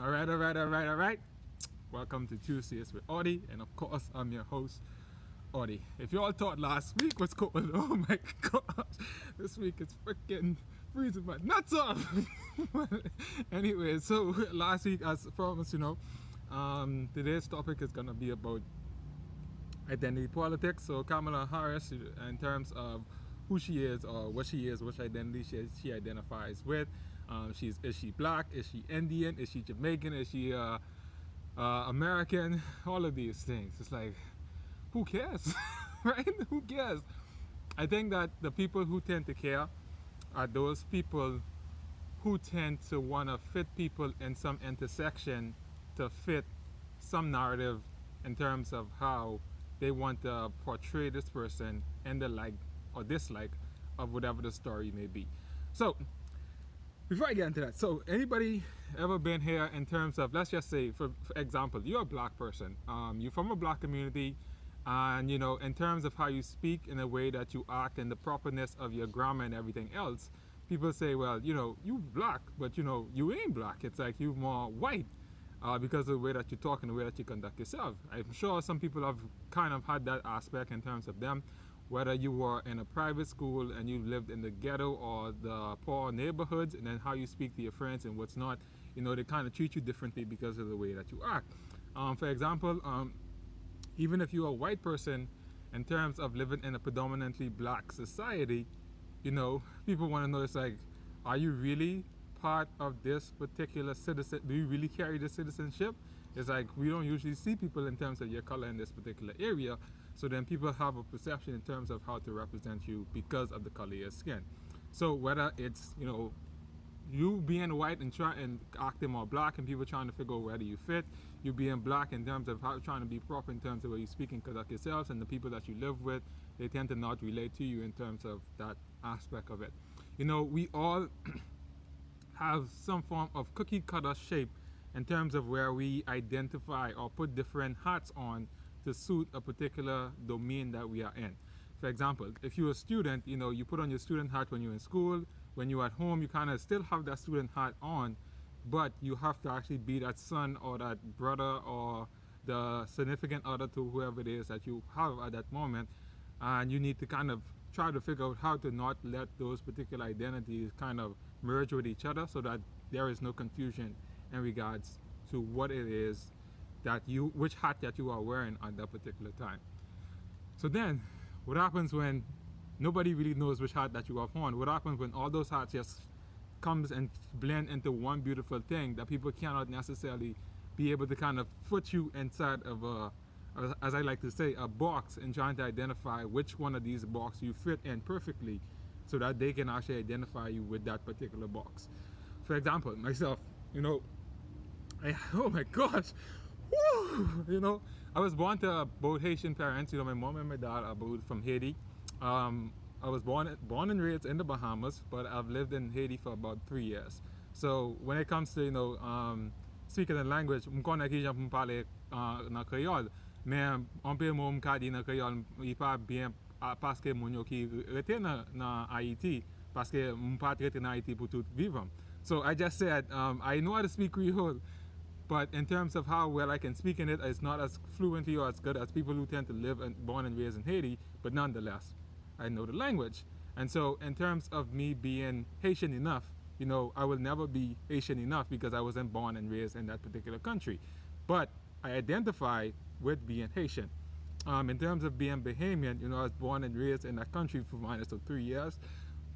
All right. Welcome to Tuesdays with Audie, and of course, I'm your host, Audie. If you all thought last week was cold, oh my gosh, this week it's freaking freezing my nuts off. Anyway, so last week, as promised, today's topic is gonna be about identity politics. So Kamala Harris, in terms of who she is or what she is, which identity she identifies with. Is she black? Is she Indian? Is she Jamaican? Is she American? All of these things. It's like, who cares, right? Who cares? I think that the people who tend to care are those people who tend to want to fit people in some intersection to fit some narrative in terms of how they want to portray this person and the like or dislike of whatever the story may be. So before I get into that, so anybody ever been here in terms of, let's just say, for example, you're a black person, you're from a black community, and in terms of how you speak, in a way that you act, and the properness of your grammar and everything else, people say, well, you black, but you ain't black. It's like you more white because of the way that you talk and the way that you conduct yourself. I'm sure some people have kind of had that aspect in terms of them, whether you were in a private school and you lived in the ghetto or the poor neighborhoods, and then how you speak to your friends and what's not, they kind of treat you differently because of the way that you act. For example, even if you're a white person, in terms of living in a predominantly black society, people want to know, it's like, are you really part of this particular citizen? Do you really carry the citizenship? It's like, we don't usually see people in terms of your color in this particular area. So then people have a perception in terms of how to represent you because of the color of your skin. So whether it's, you being white and acting more black, and people trying to figure out whether you fit, you being black in terms of how trying to be proper in terms of where you speak and conduct yourselves, and the people that you live with, they tend to not relate to you in terms of that aspect of it. We all have some form of cookie cutter shape in terms of where we identify or put different hats on to suit a particular domain that we are in. For example, if you're a student, you put on your student hat when you're in school. When you're at home, you kind of still have that student hat on, but you have to actually be that son or that brother or the significant other to whoever it is that you have at that moment, and you need to kind of try to figure out how to not let those particular identities kind of merge with each other, so that there is no confusion in regards to what it is that which hat that you are wearing at that particular time. So then, what happens when nobody really knows which hat that you have on? What happens when all those hats just comes and blend into one beautiful thing that people cannot necessarily be able to kind of put you inside of a, as I like to say, a box, and trying to identify which one of these boxes you fit in perfectly, so that they can actually identify you with that particular box. For example, myself, oh my gosh, woo! I was born to both Haitian parents. My mom and my dad are both from Haiti. I was born and raised in the Bahamas, but I've lived in Haiti for about 3 years. So when it comes to speaking the language, I'm going to parler na Creole, mais on peut me dire na Creole, il pas bien parce que mon yo qui rete na Haiti, parce que mon pas rete na Haiti pour tout vivre. So I just said, I know how to speak Creole, but in terms of how well I can speak in it, it's not as fluently or as good as people who tend to live and born and raised in Haiti, but nonetheless, I know the language. And so in terms of me being Haitian enough, I will never be Haitian enough because I wasn't born and raised in that particular country. But I identify with being Haitian. In terms of being Bahamian, I was born and raised in that country for minus of 3 years.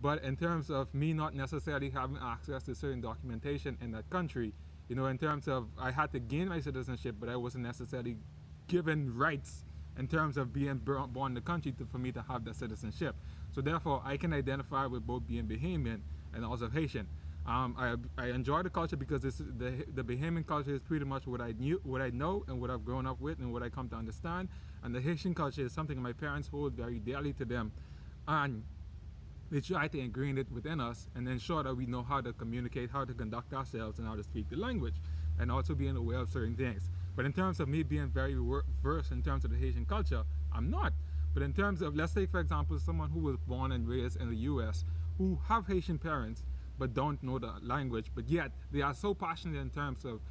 But in terms of me not necessarily having access to certain documentation in that country, in terms of, I had to gain my citizenship, but I wasn't necessarily given rights in terms of being born in the country for me to have that citizenship. So therefore, I can identify with both being Bahamian and also Haitian. I enjoy the culture because the Bahamian culture is pretty much what I know, and what I've grown up with, and what I come to understand. And the Haitian culture is something my parents hold very dearly to them, and they try to ingrain it within us and ensure that we know how to communicate, how to conduct ourselves, and how to speak the language, and also being aware of certain things. But in terms of me being very versed in terms of the Haitian culture, I'm not. But in terms of, let's take for example, someone who was born and raised in the US, who have Haitian parents, but don't know the language, but yet they are so passionate in terms of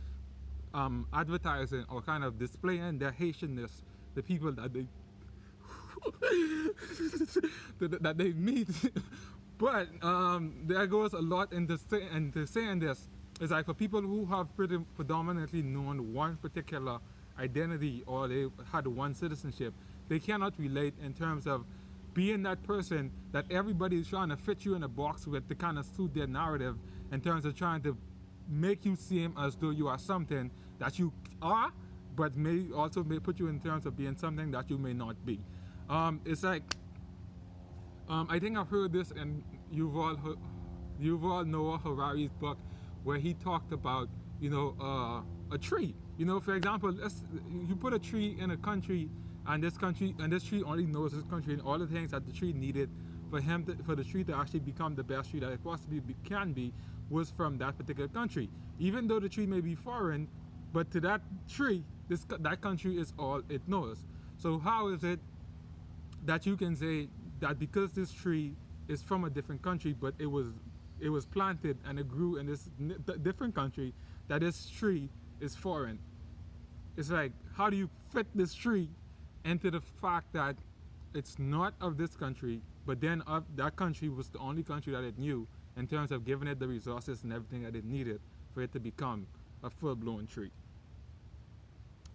advertising or kind of displaying their Haitianness, the people that they that they meet. But there goes a lot into saying this. It's like for people who have predominantly known one particular identity or they had one citizenship, they cannot relate in terms of being that person that everybody is trying to fit you in a box with to kind of suit their narrative in terms of trying to make you seem as though you are something that you are, but may put you in terms of being something that you may not be. It's like I think I've heard this in Yuval Noah Harari's book, where he talked about a tree. For example, you put a tree in a country, and this tree only knows this country and all the things that the tree needed for the tree to actually become the best tree that it possibly can be was from that particular country. Even though the tree may be foreign, but to that tree, that country is all it knows. So how is it that you can say that because this tree is from a different country, but it was planted and it grew in this different country, that this tree is foreign? It's like, how do you fit this tree into the fact that it's not of this country, but then that country was the only country that it knew in terms of giving it the resources and everything that it needed for it to become a full-blown tree.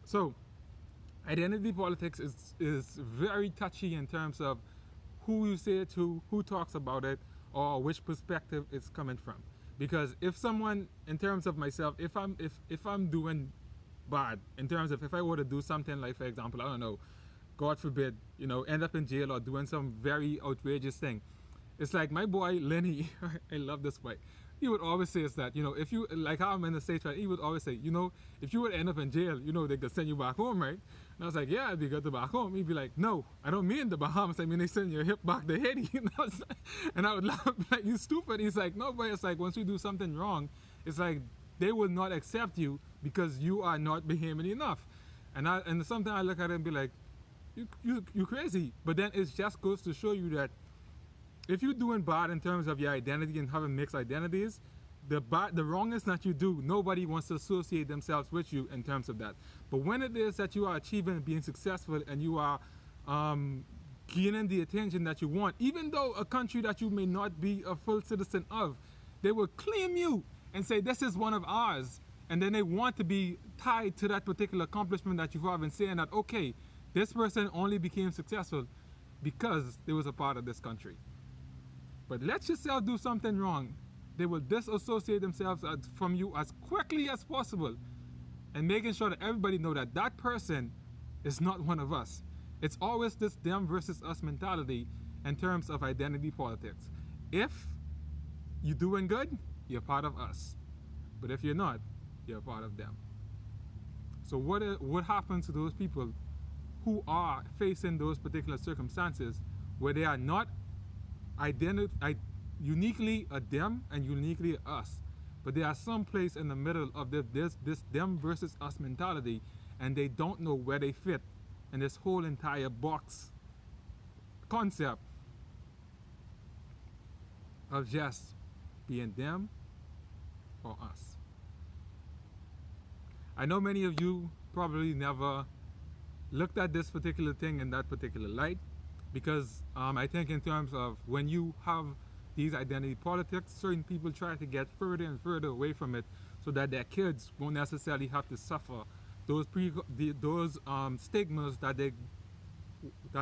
So identity politics is very touchy in terms of who you say it to, who talks about it, or which perspective it's coming from. Because if someone, in terms of myself, if I'm doing bad, in terms of if I were to do something like, for example, I don't know, God forbid, end up in jail or doing some very outrageous thing, it's like my boy Lenny, I love this boy. He would always say is that, if you, like how I'm in the States, right, he would always say, if you would end up in jail, they could send you back home, right? And I was like, yeah, it'd be good to back home. He'd be like, no, I don't mean the Bahamas. I mean, they send your hip back to Haiti. And I would laugh, like, you stupid. He's like, no, but it's like, once you do something wrong, it's like, they will not accept you because you are not behaving enough. And sometimes I look at it and be like, you crazy. But then it just goes to show you that if you're doing bad in terms of your identity and having mixed identities, the wrongness that you do, nobody wants to associate themselves with you in terms of that. But when it is that you are achieving and being successful and you are gaining the attention that you want, even though a country that you may not be a full citizen of, they will claim you and say, this is one of ours. And then they want to be tied to that particular accomplishment that you have and saying that, okay, this person only became successful because they was a part of this country. But let yourself do something wrong, they will disassociate themselves from you as quickly as possible, and making sure that everybody know that that person is not one of us. It's always this them versus us mentality in terms of identity politics. If you're doing good, you're part of us. But if you're not, you're part of them. So what happens to those people who are facing those particular circumstances where they are not uniquely a them and uniquely a us, but there are some place in the middle of this them versus us mentality, and they don't know where they fit in this whole entire box concept of just being them or us. I know many of you probably never looked at this particular thing in that particular light, because I think in terms of when you have these identity politics, certain people try to get further and further away from it so that their kids won't necessarily have to suffer those stigmas that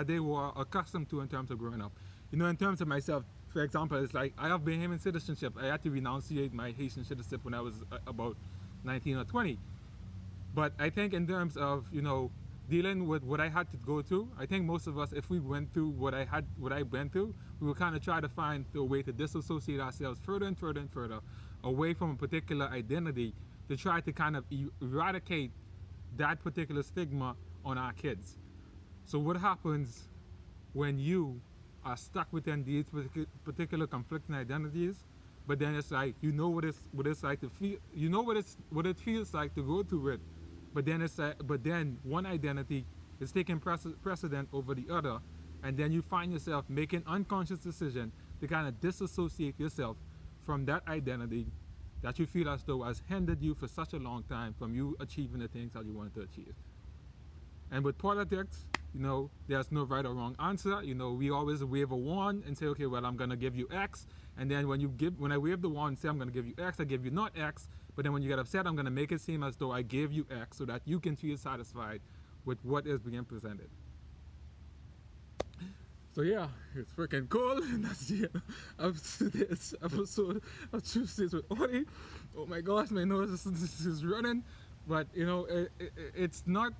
they were accustomed to in terms of growing up. In terms of myself, for example, it's like I have Bahamian citizenship. I had to renunciate my Haitian citizenship when I was about 19 or 20. But I think in terms of, dealing with what I had to go through, I think most of us, if we went through what I went through, we would kind of try to find a way to disassociate ourselves further and further and further away from a particular identity to try to kind of eradicate that particular stigma on our kids. So what happens when you are stuck within these particular conflicting identities, but then it's like, what it's like to feel, what it feels like to go through it, but then one identity is taking precedent over the other, and then you find yourself making unconscious decision to kind of disassociate yourself from that identity that you feel as though has hindered you for such a long time from you achieving the things that you want to achieve. And with politics, there's no right or wrong answer. We always wave a wand and say, okay, well, I'm gonna give you X. And then when I wave the wand and say I'm gonna give you X, I give you not X. But then when you get upset, I'm gonna make it seem as though I gave you X so that you can feel satisfied with what is being presented. So yeah, it's freaking cold, and that's the end of today's episode of Tuesdays with Ori. Oh my gosh, my nose is running, but it's not.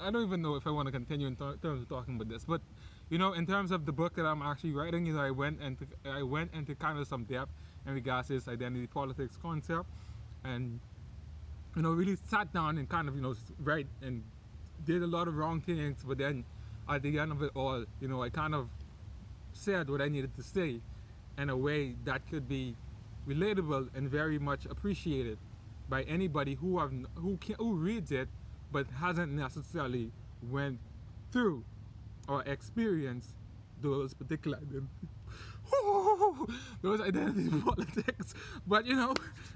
I don't even know if I want to continue in terms of talking about this, but in terms of the book that I'm actually writing, I went into kind of some depth in regards to this identity politics concept, and really sat down and kind of write and did a lot of wrong things, but then at the end of it all, I kind of said what I needed to say in a way that could be relatable and very much appreciated by anybody who reads it but hasn't necessarily went through or experienced those particular those identity politics. But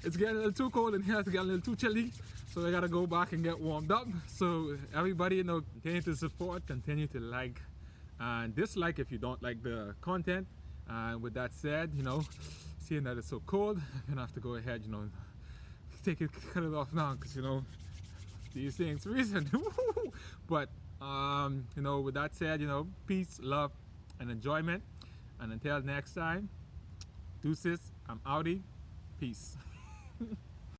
it's getting a little too cold in here, it's getting a little too chilly, so I gotta go back and get warmed up. So everybody, continue to support, continue to like and dislike if you don't like the content. And with that said, seeing that it's so cold, I'm gonna have to go ahead, cut it off now, because these things reason. But with that said, peace, love, and enjoyment. And until next time, deuces, I'm outie. Peace.